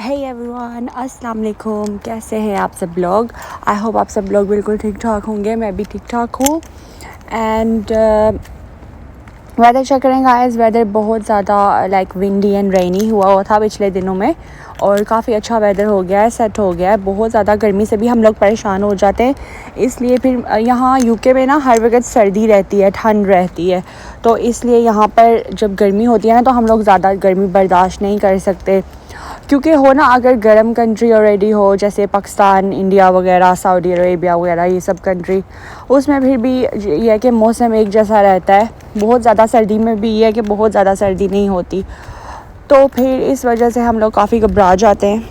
Hey everyone, अस्सलाम वालेकुम। कैसे हैं आप सब लोग? आई होप आप सब लोग बिल्कुल ठीक ठाक होंगे। मैं भी ठीक ठाक हूँ। एंड वेदर चेक करें गाइस। वेदर बहुत ज़्यादा लाइक विंडी एंड रेनी हुआ था पिछले दिनों में, और काफ़ी अच्छा वेदर हो गया है, सेट हो गया है। बहुत ज़्यादा गर्मी से भी हम लोग परेशान हो जाते हैं, इसलिए फिर यहाँ यूके में ना हर वक्त सर्दी रहती है, ठंड रहती है। तो इसलिए यहाँ पर जब गर्मी होती है ना, तो हम लोग ज़्यादा गर्मी बर्दाश्त नहीं कर सकते, क्योंकि हो ना, अगर गर्म कंट्री ऑलरेडी हो जैसे पाकिस्तान, इंडिया वगैरह, सऊदी अरेबिया वगैरह, ये सब कंट्री, उसमें फिर भी ये है कि मौसम एक जैसा रहता है। बहुत ज़्यादा सर्दी में भी ये है कि बहुत ज़्यादा सर्दी नहीं होती, तो फिर इस वजह से हम लोग काफ़ी घबरा जाते हैं।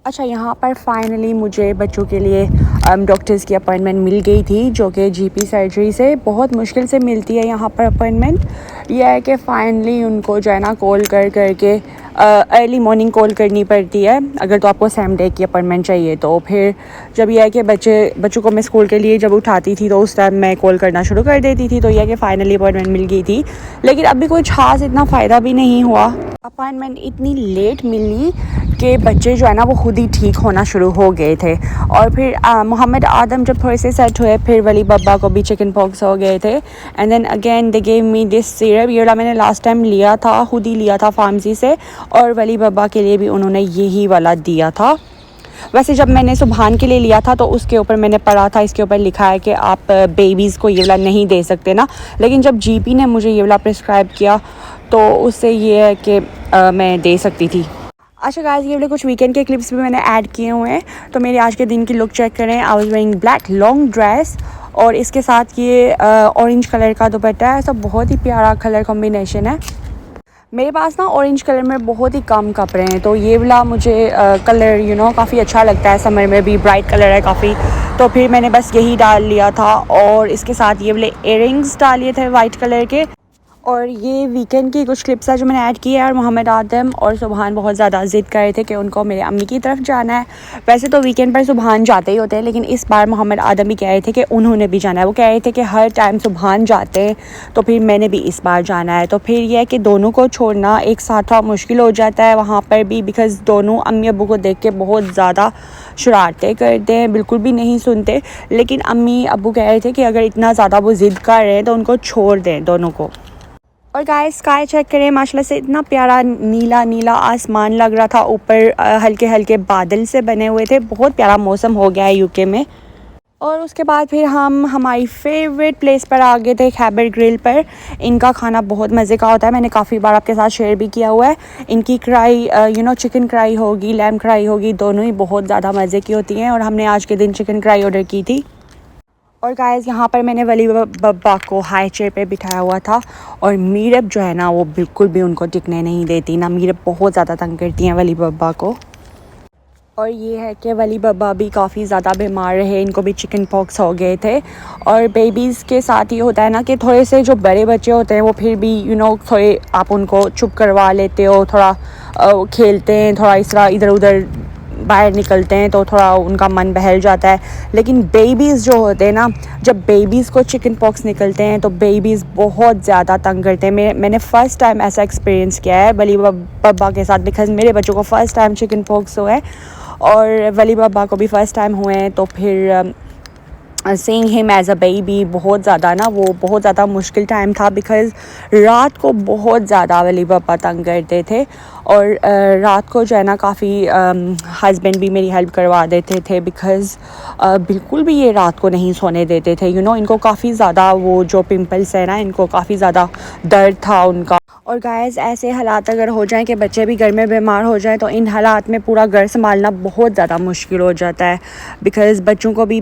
अच्छा, यहाँ पर फाइनली मुझे बच्चों के लिए डॉक्टर्स की अपॉइंटमेंट मिल गई थी, जो कि जीपी सर्जरी से बहुत मुश्किल से मिलती है यहाँ पर अपॉइंटमेंट। यह है कि फ़ाइनली उनको जो है ना कॉल करके अर्ली मॉर्निंग कॉल करनी पड़ती है, अगर तो आपको सेम डे की अपॉइंटमेंट चाहिए। तो फिर जब यह है कि बच्चों को मैं स्कूल के लिए जब उठाती थी, तो उस टाइम मैं कॉल करना शुरू कर देती थी। तो यह है कि फ़ाइनली अपॉइंटमेंट मिल गई थी, लेकिन अभी कोई ख़ास इतना फ़ायदा भी नहीं हुआ। अपॉइंटमेंट इतनी लेट मिली कि बच्चे जो है ना वो खुद ही ठीक होना शुरू हो गए थे। और फिर मोहम्मद आदम जब थोड़े से सेट हुए, फिर वली बब्बा को भी चिकन पॉक्स हो गए थे। And then again they gave me this syrup. ये वाला मैंने लास्ट टाइम लिया था, खुद ही लिया था फार्मेसी से, और वली बब्बा के लिए भी उन्होंने यही वाला दिया था। वैसे जब मैंने सुबहान के लिए लिया था, तो उसके ऊपर मैंने पढ़ा था, इसके ऊपर लिखा है कि आप बेबीज़ को ये वाला नहीं दे सकते ना। लेकिन जब जीपी ने मुझे ये वाला प्रिस्क्राइब किया, तो उससे ये है कि मैं दे सकती थी। अच्छा गाइस, ये वाले कुछ वीकेंड के क्लिप्स भी मैंने ऐड किए हुए हैं। तो मेरे आज के दिन की लुक चेक करें। I was wearing black long dress, और इसके साथ ये ऑरेंज कलर का दुपट्टा है। सब बहुत ही प्यारा कलर कॉम्बिनेशन है। मेरे पास ना ऑरेंज कलर में बहुत ही कम कपड़े हैं, तो ये वाला मुझे कलर काफ़ी अच्छा लगता है। समर में भी ब्राइट कलर है काफ़ी, तो फिर मैंने बस यही डाल लिया था। और इसके साथ ये वाले इयररिंग्स डालिए थे वाइट कलर के। और ये वीकेंड की कुछ क्लिप्स है जो मैंने ऐड की है। और मोहम्मद आदम और सुबहान बहुत ज़्यादा ज़िद कर रहे थे कि उनको मेरे अम्मी की तरफ जाना है। वैसे तो वीकेंड पर सुबहान जाते ही होते हैं, लेकिन इस बार मोहम्मद आदम भी कह रहे थे कि उन्होंने भी जाना है। वो कह रहे थे कि हर टाइम सुबहान जाते हैं, तो फिर मैंने भी इस बार जाना है। तो फिर यह है कि दोनों को छोड़ना एक साथ थोड़ा मुश्किल हो जाता है वहाँ पर भी, बिकॉज़ दोनों अम्मी अब्बू को देख के बहुत ज़्यादा शरारतें करते हैं, बिल्कुल भी नहीं सुनते। लेकिन अम्मी अब्बू कह रहे थे कि अगर इतना ज़्यादा वो ज़िद कर रहे हैं तो उनको छोड़ दें दोनों को। और गाइस, स्काई चेक करें, माशाल्लाह से इतना प्यारा नीला नीला आसमान लग रहा था। ऊपर हल्के हल्के बादल से बने हुए थे। बहुत प्यारा मौसम हो गया है यूके में। और उसके बाद फिर हम हमारी फेवरेट प्लेस पर आ गए थे, खैबर ग्रिल पर। इनका खाना बहुत मज़े का होता है, मैंने काफ़ी बार आपके साथ शेयर भी किया हुआ है। इनकी कढ़ाई चिकन कढ़ाई होगी, लैम्ब कढ़ाई होगी, दोनों ही बहुत ज़्यादा मज़े की होती हैं। और हमने आज के दिन चिकन कढ़ाई ऑर्डर की थी। और गाइस, यहाँ पर मैंने वली बब्बा को हाई चेयर पे बिठाया हुआ था। और मीरब जो है ना, वो बिल्कुल भी उनको टिकने नहीं देती ना। मीरब बहुत ज़्यादा तंग करती हैं वली बब्बा को। और ये है कि वली बब्बा भी काफ़ी ज़्यादा बीमार रहे, इनको भी चिकन पॉक्स हो गए थे। और बेबीज़ के साथ ये होता है ना कि थोड़े से जो बड़े बच्चे होते हैं वो फिर भी थोड़े आप उनको चुप करवा लेते हो, थोड़ा खेलते हैं, थोड़ा इस तरह इधर उधर बाहर निकलते हैं, तो थोड़ा उनका मन बहल जाता है। लेकिन बेबीज़ जो होते हैं ना, जब बेबीज़ को चिकन पॉक्स निकलते हैं तो बेबीज़ बहुत ज़्यादा तंग करते हैं। मैंने फ़र्स्ट टाइम ऐसा एक्सपीरियंस किया है वली बब्बा के साथ, बिकॉज़ मेरे बच्चों को फ़र्स्ट टाइम चिकन पॉक्स हुआ है, और वली बब्बा को भी फ़र्स्ट टाइम हुए हैं। तो फिर seeing him as a baby बहुत ज़्यादा ना, वो बहुत ज़्यादा मुश्किल टाइम था, बिकॉज़ रात को बहुत ज़्यादा वली बब्बा तंग करते थे। और रात को जो है ना काफ़ी हस्बैंड भी मेरी हेल्प करवा देते थे, बिकॉज़ बिल्कुल भी ये रात को नहीं सोने देते थे। इनको काफ़ी ज़्यादा वो जो पिंपल्स है ना, इनको काफ़ी ज़्यादा दर्द था उनका। और गाइस, ऐसे हालात अगर हो जाएं कि बच्चे भी घर में बीमार हो जाएं, तो इन हालात में पूरा घर संभालना बहुत ज़्यादा मुश्किल हो जाता है, बिकॉज़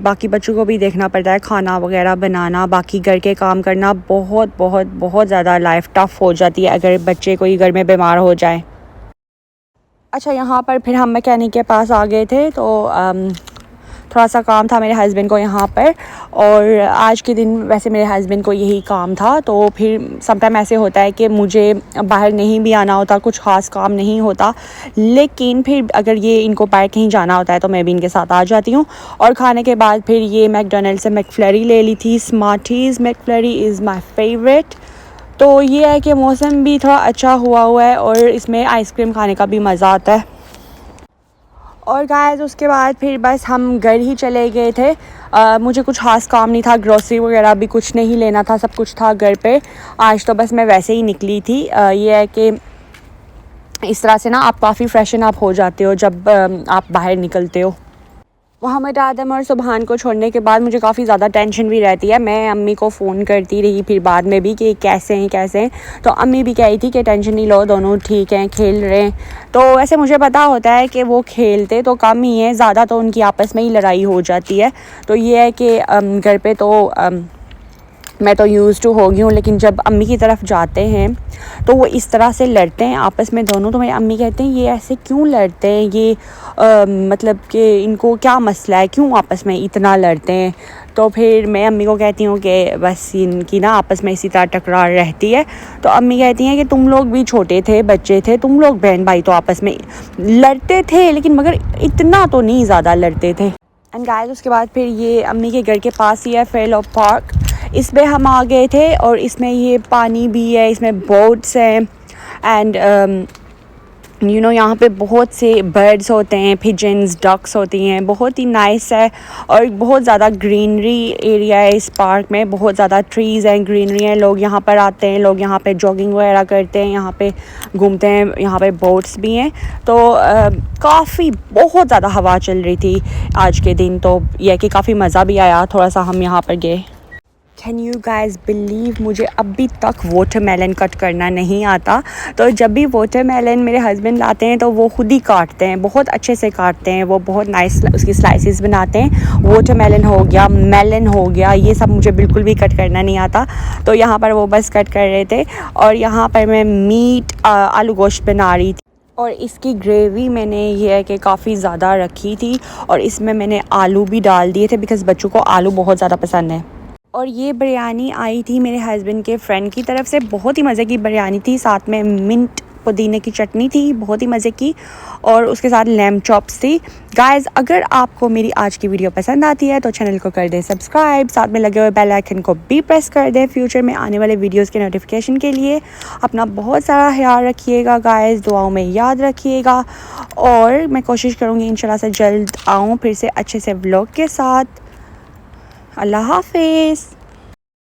बाकी बच्चों को भी देखना पड़ता है, खाना वगैरह बनाना, बाकी घर के काम करना, बहुत बहुत बहुत ज़्यादा लाइफ टफ़ हो जाती है अगर बच्चे कोई घर में बीमार हो जाए। अच्छा, यहाँ पर फिर हम मैकेनिक के पास आ गए थे, तो थोड़ा सा काम था मेरे हस्बैंड को यहाँ पर। और आज के दिन वैसे मेरे हस्बैंड को यही काम था। तो फिर समटाइम ऐसे होता है कि मुझे बाहर नहीं भी आना होता, कुछ ख़ास काम नहीं होता, लेकिन फिर अगर ये इनको बाहर कहीं जाना होता है तो मैं भी इनके साथ आ जाती हूँ। और खाने के बाद फिर ये मैकडॉनल्ड से मैकफ्लरी ले ली थी। Smarties McFlurry is my favourite. तो ये है कि मौसम भी थोड़ा अच्छा हुआ है, और इसमें आइसक्रीम खाने का भी मज़ा आता है। और गाइस उसके बाद फिर बस हम घर ही चले गए थे। मुझे कुछ ख़ास काम नहीं था, ग्रोसरी वगैरह भी कुछ नहीं लेना था, सब कुछ था घर पे। आज तो बस मैं वैसे ही निकली थी। ये है कि इस तरह से ना आप काफ़ी फ्रेशन अप हो जाते हो जब आप बाहर निकलते हो। मोहम्मद आदम और सुबहान को छोड़ने के बाद मुझे काफ़ी ज़्यादा टेंशन भी रहती है। मैं अम्मी को फ़ोन करती रही फिर बाद में भी कि कैसे हैं। तो अम्मी भी कह रही थी कि टेंशन नहीं लो, दोनों ठीक हैं, खेल रहे हैं। तो वैसे मुझे पता होता है कि वो खेलते तो कम ही हैं, ज़्यादा तो उनकी आपस में ही लड़ाई हो जाती है। तो ये है कि घर पे तो मैं तो यूज़ टू हो गई हूँ, लेकिन जब अम्मी की तरफ जाते हैं तो वो इस तरह से लड़ते हैं आपस में दोनों। तो मेरी अम्मी कहते हैं ये ऐसे क्यों लड़ते हैं, ये मतलब कि इनको क्या मसला है, क्यों आपस में इतना लड़ते हैं। तो फिर मैं अम्मी को कहती हूँ कि बस इनकी ना आपस में इसी तरह टकरार रहती है। तो अम्मी कहती हैं कि तुम लोग भी छोटे थे, बच्चे थे, तुम लोग बहन भाई तो आपस में लड़ते थे, लेकिन मगर इतना तो नहीं ज़्यादा लड़ते थे। एंड गाइस उसके बाद फिर ये अम्मी के घर के पास ही है फेयरलॉफ पार्क, इसमें हम आ गए थे। और इसमें ये पानी भी है, इसमें बोट्स हैं एंड यू नो यहाँ पे बहुत से बर्ड्स होते हैं, पिजन्स, डक्स होती हैं। बहुत ही नाइस है और बहुत ज़्यादा ग्रीनरी एरिया है इस पार्क में, बहुत ज़्यादा ट्रीज़ हैं, ग्रीनरी हैं। लोग यहाँ पर आते हैं, लोग यहाँ पे जॉगिंग वगैरह करते हैं, यहाँ पे घूमते हैं, यहाँ पे बोट्स भी हैं। तो काफ़ी बहुत ज़्यादा हवा चल रही थी आज के दिन, तो यह कि काफ़ी मज़ा भी आया। थोड़ा सा हम यहाँ पर गए। कैन यू गाइज़ बिलीव मुझे अभी तक वाटरमेलन कट करना नहीं आता। तो जब भी वाटरमेलन मेरे हस्बैंड लाते हैं तो वो खुद ही काटते हैं, बहुत अच्छे से काटते हैं, वो बहुत नाइस उसकी स्लाइसेस बनाते हैं। वाटरमेलन हो गया, मेलन हो गया, ये सब मुझे बिल्कुल भी कट करना नहीं आता। तो यहाँ पर वो बस कट कर रहे थे और यहाँ पर मैं मीट आलू गोश्त बना रही थी। और इसकी ग्रेवी मैंने ये है कि काफ़ी ज़्यादा रखी थी और इसमें मैंने आलू भी डाल दिए थे बिकॉज़ बच्चों को आलू बहुत ज़्यादा पसंद है। और ये बिरयानी आई थी मेरे हस्बैंड के फ्रेंड की तरफ से, बहुत ही मज़े की बिरयानी थी, साथ में मिंट पुदीने की चटनी थी, बहुत ही मज़े की, और उसके साथ लैम्ब चॉप्स थी। गाइज़ अगर आपको मेरी आज की वीडियो पसंद आती है तो चैनल को कर दें सब्सक्राइब, साथ में लगे हुए बेल आइकन को भी प्रेस कर दें फ्यूचर में आने वाले वीडियोस के नोटिफिकेशन के लिए। अपना बहुत सारा ख्याल रखिएगा गाइज़, दुआओं में याद रखिएगा और मैं कोशिश करूँगी इंशाल्लाह से जल्द आऊँ फिर से अच्छे से व्लॉग के साथ। अल्लाह हाफिज़।